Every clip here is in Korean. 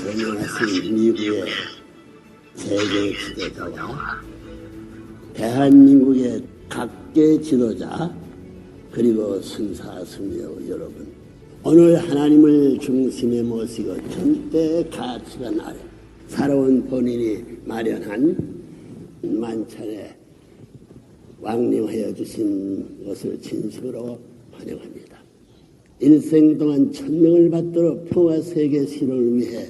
전능하신 미국의 세계 지도자와 대한민국의 각계 지도자 그리고 순사승려 여러분, 오늘 하나님을 중심에 모시고 전대 가치관 아래 살아온 본인이 마련한 만찬에 왕림하여 주신 것을 진심으로 환영합니다. 일생 동안 천명을 받도록 평화세계 실현을 위해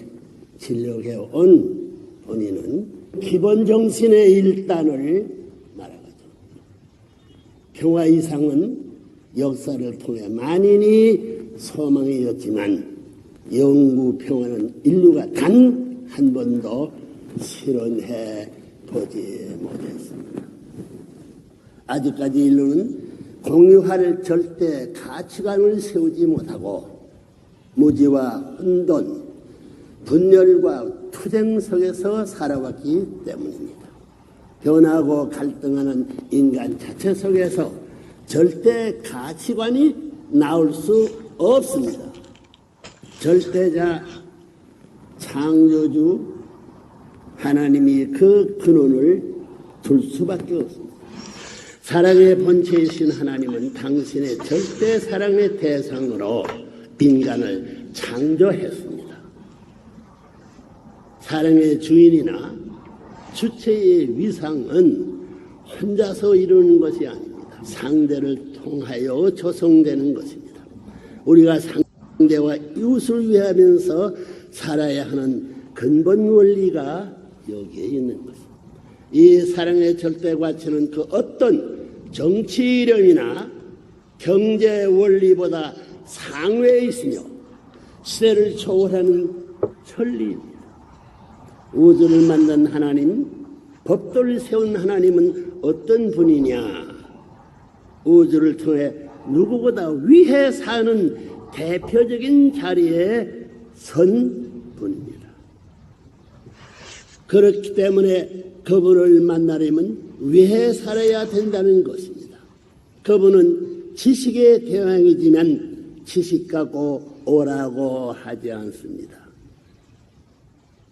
진력해온 본인은 기본 정신의 일단을 말하거든. 평화 이상은 역사를 통해 만인이 소망이었지만 영구 평화는 인류가 단 한 번도 실현해 보지 못했습니다. 아직까지 인류는 공유할 절대 가치관을 세우지 못하고 무지와 혼돈, 분열과 투쟁 속에서 살아왔기 때문입니다. 변하고 갈등하는 인간 자체 속에서 절대 가치관이 나올 수 없습니다. 절대자 창조주 하나님이 그 근원을 둘 수밖에 없습니다. 사랑의 본체이신 하나님은 당신의 절대 사랑의 대상으로 인간을 창조했습니다. 사랑의 주인이나 주체의 위상은 혼자서 이루는 것이 아닙니다. 상대를 통하여 조성되는 것입니다. 우리가 상대와 이웃을 위하면서 살아야 하는 근본 원리가 여기에 있는 것입니다. 이 사랑의 절대 가치는 그 어떤 정치 이념이나 경제 원리보다 상회에 있으며 시대를 초월하는 천리입니다. 우주를 만든 하나님, 법도를 세운 하나님은 어떤 분이냐? 우주를 통해 누구보다 위해 사는 대표적인 자리에 선 분입니다. 그렇기 때문에 그분을 만나려면 위해 살아야 된다는 것입니다. 그분은 지식의 대왕이지만 지식 갖고 오라고 하지 않습니다.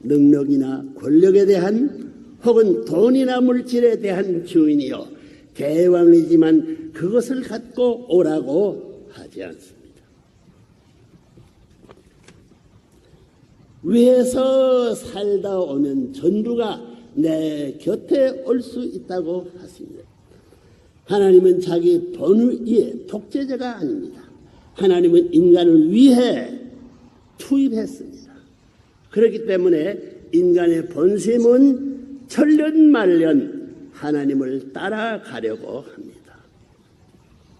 능력이나 권력에 대한 혹은 돈이나 물질에 대한 주인이요 대왕이지만 그것을 갖고 오라고 하지 않습니다. 위에서 살다 오면 전부가 내 곁에 올 수 있다고 하십니다. 하나님은 자기 본위의 독재자가 아닙니다. 하나님은 인간을 위해 투입했습니다. 그렇기 때문에 인간의 본심은 천년만년 하나님을 따라가려고 합니다.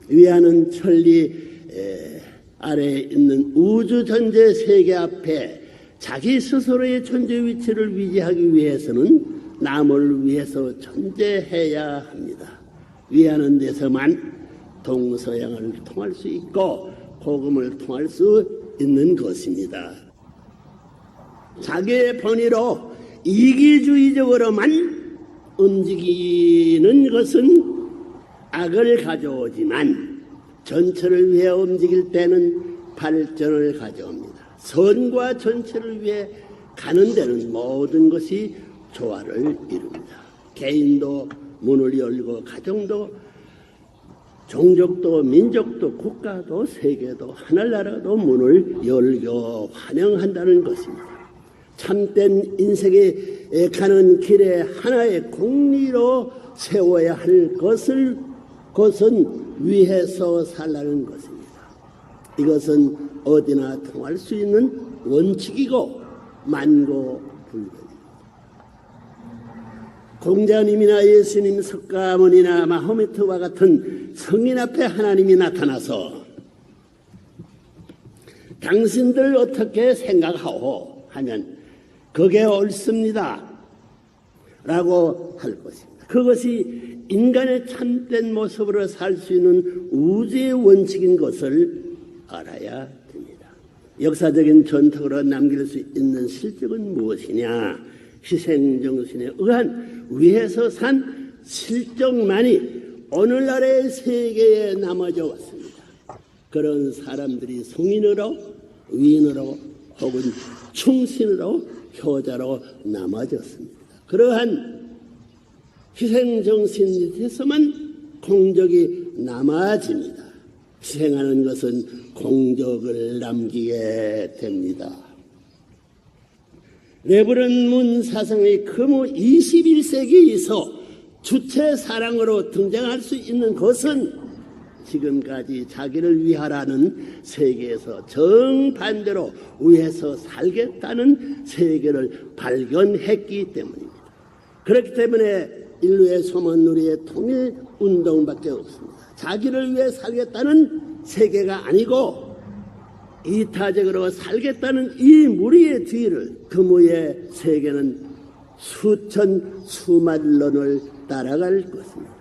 위하는 천리 아래에 있는 우주 전체 세계 앞에 자기 스스로의 존재 위치를 위지하기 위해서는 남을 위해서 존재해야 합니다. 위하는 데서만 동서양을 통할 수 있고 복음을 통할 수 있는 것입니다. 자기의 본의로 이기주의적으로만 움직이는 것은 악을 가져오지만 전체를 위해 움직일 때는 발전을 가져옵니다. 선과 전체를 위해 가는 데는 모든 것이 조화를 이룹니다. 개인도 문을 열고 가정도 종족도 민족도 국가도 세계도 하늘나라도 문을 열고 환영한다는 것입니다. 참된 인생에 가는 길에 하나의 공리로 세워야 할 것은 위해서 살라는 것입니다. 이것은 어디나 통할 수 있는 원칙이고 만고불변입니다. 공자님이나 예수님, 석가모니나 마호메트와 같은 성인 앞에 하나님이 나타나서 당신들 어떻게 생각하오 하면 그게 옳습니다 라고 할 것입니다. 그것이 인간의 참된 모습으로 살 수 있는 우주의 원칙인 것을 알아야 됩니다. 역사적인 전통으로 남길 수 있는 실적은 무엇이냐? 희생정신에 의한 위에서 산 실적만이 오늘날의 세계에 남아져 왔습니다. 그런 사람들이 성인으로 위인으로 혹은 충신으로 효자로 남아졌습니다. 그러한 희생정신 밑에서만 공적이 남아집니다. 희생하는 것은 공적을 남기게 됩니다. 레브런 문 사상의 금호 21세기에서 주체 사랑으로 등장할 수 있는 것은 지금까지 자기를 위하라는 세계에서 정반대로 위해서 살겠다는 세계를 발견했기 때문입니다. 그렇기 때문에 인류의 소문놀이의 통일운동밖에 없습니다. 자기를 위해 살겠다는 세계가 아니고 이타적으로 살겠다는 이 무리의 뒤를 금우의 세계는 수천 수만 년을 따라갈 것입니다.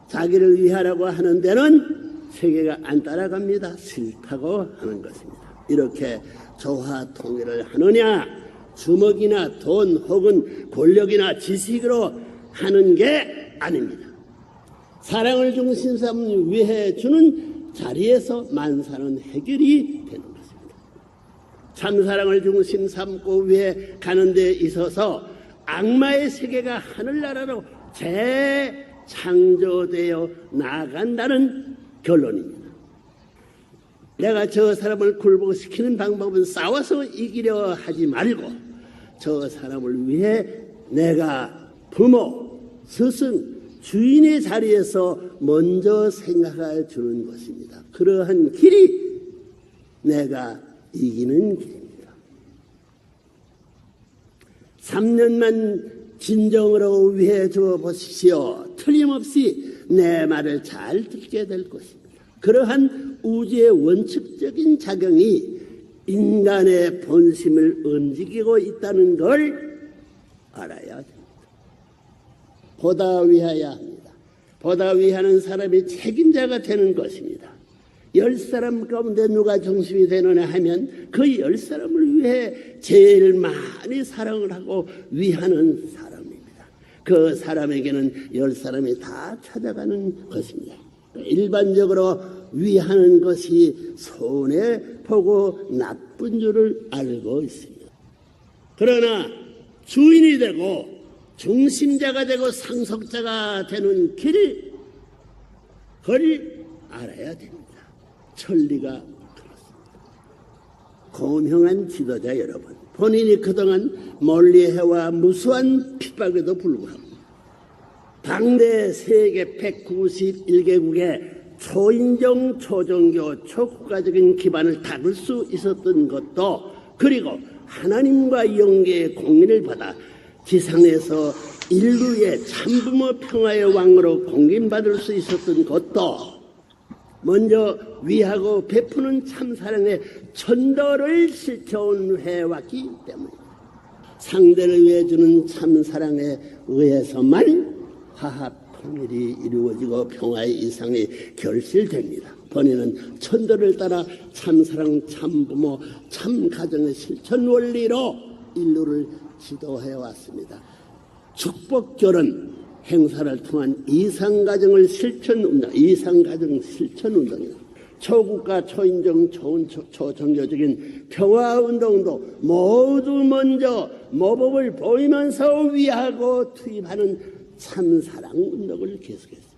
자기를 위하라고 하는 데는 세계가 안 따라갑니다. 싫다고 하는 것입니다. 이렇게 조화 통일을 하느냐, 주먹이나 돈 혹은 권력이나 지식으로 하는 게 아닙니다. 사랑을 중심 삼는 위해 주는 자리에서 만사는 해결이 되는 것입니다. 참사랑을 중심 삼고 위해 가는 데 있어서 악마의 세계가 하늘나라로 재창조되어 나아간다는 결론입니다. 내가 저 사람을 굴복시키는 방법은 싸워서 이기려 하지 말고 저 사람을 위해 내가 부모, 스승, 주인의 자리에서 먼저 생각해 주는 것입니다. 그러한 길이 내가 이기는 길입니다. 3년만 진정으로 위해 줘 보십시오. 틀림없이 내 말을 잘 듣게 될 것입니다. 그러한 우주의 원칙적인 작용이 인간의 본심을 움직이고 있다는 걸 알아야 됩니다. 보다 위하여야 합니다. 보다 위하는 사람이 책임자가 되는 것입니다. 10사람 가운데 누가 중심이 되느냐 하면 그 10사람을 위해 제일 많이 사랑을 하고 위하는 사람입니다. 그 사람에게는 10사람이 다 찾아가는 것입니다. 일반적으로 위하는 것이 손해보고 나쁜 줄을 알고 있습니다. 그러나 주인이 되고 중심자가 되고 상속자가 되는 길을 알아야 됩니다. 천리가 그렇습니다. 고명한 지도자 여러분, 본인이 그동안 멀리해와 무수한 핍박에도 불구하고 당대 세계 191개국의 초인종, 초종교, 초국가적인 기반을 닦을 수 있었던 것도, 그리고 하나님과 영계의 공인을 받아 지상에서 인류의 참부모 평화의 왕으로 공인받을 수 있었던 것도 먼저 위하고 베푸는 참사랑의 천도를 실천해왔기 때문입니다. 상대를 위해 주는 참사랑에 의해서만 화합 통일이 이루어지고 평화의 이상이 결실됩니다. 본인은 천도를 따라 참사랑, 참부모, 참가정의 실천 원리로 인류를 지도해왔습니다. 축복결혼 행사를 통한 이상가정 실천운동입니다. 초국가, 초인종, 초종교적인 평화운동도 모두 먼저 모범을 보이면서 위하고 투입하는 참사랑운동을 계속했습니다.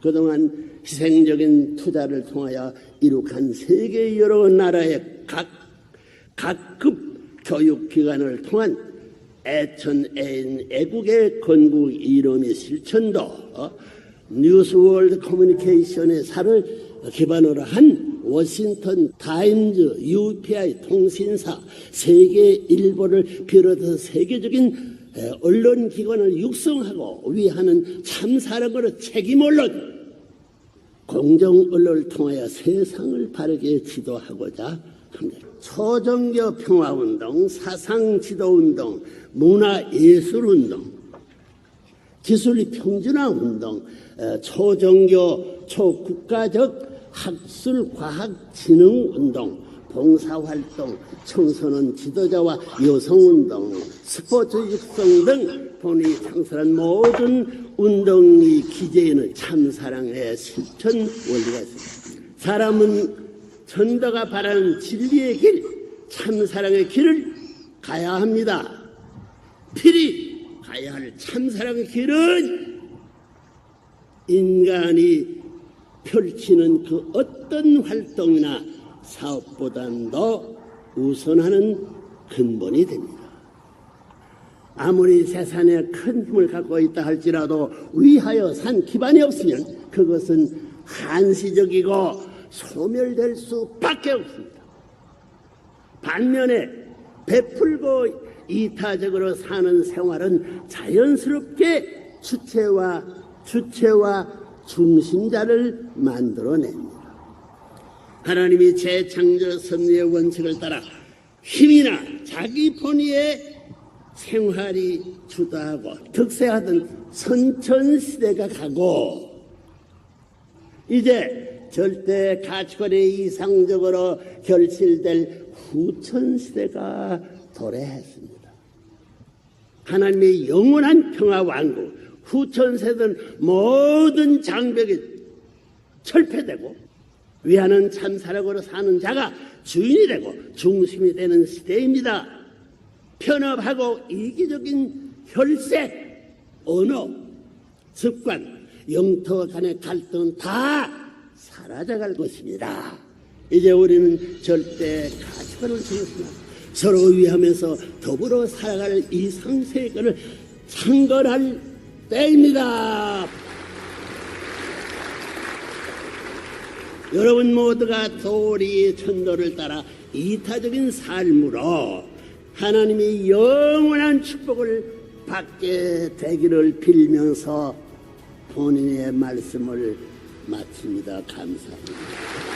그동안 희생적인 투자를 통하여 이룩한 세계 여러 나라의 각급 교육기관을 통한 애국의 건국 이름의 실천도 뉴스월드 커뮤니케이션의 사를 기반으로 한 워싱턴 타임즈, UPI 통신사, 세계일보를 비롯해서 세계적인 언론기관을 육성하고 위하는 참사랑으로 책임언론, 공정언론을 통하여 세상을 바르게 지도하고자 합니다. 초종교 평화운동, 사상지도운동, 문화예술운동, 기술이 평준화운동, 초종교, 초국가적 학술과학진흥운동, 봉사활동, 청소년 지도자와 여성운동, 스포츠 육성 등 본인이 창설한 모든 운동의 기재에는 참사랑의 실천 원리가 있습니다. 사람은 전도가 바라는 진리의 길, 참사랑의 길을 가야 합니다. 필히 가야 할 참사랑의 길은 인간이 펼치는 그 어떤 활동이나 사업보다는 더 우선하는 근본이 됩니다. 아무리 세상에 큰 힘을 갖고 있다 할지라도 위하여 산 기반이 없으면 그것은 한시적이고 소멸될 수밖에 없습니다. 반면에 베풀고 이타적으로 사는 생활은 자연스럽게 주체와 중심자를 만들어냅니다. 하나님이 재창조 섭리의 원칙을 따라 힘이나 자기 본의의 생활이 주도하고 득세하던 선천시대가 가고 이제 절대 가치관에 이상적으로 결실될 후천시대가 도래했습니다. 하나님의 영원한 평화 왕국, 후천세대는 모든 장벽이 철폐되고 위하는 참사랑으로 사는 자가 주인이 되고 중심이 되는 시대입니다. 편협하고 이기적인 혈세, 언어, 습관, 영토 간의 갈등은 다 사라져갈 것입니다. 이제 우리는 절대 가치관을 중심하고 서로 위하면서 더불어 살아갈 이상세계를 창건할 때입니다. 여러분 모두가 도리의 천도를 따라 이타적인 삶으로 하나님의 영원한 축복을 받게 되기를 빌면서 본인의 말씀을 마칩니다. 감사합니다.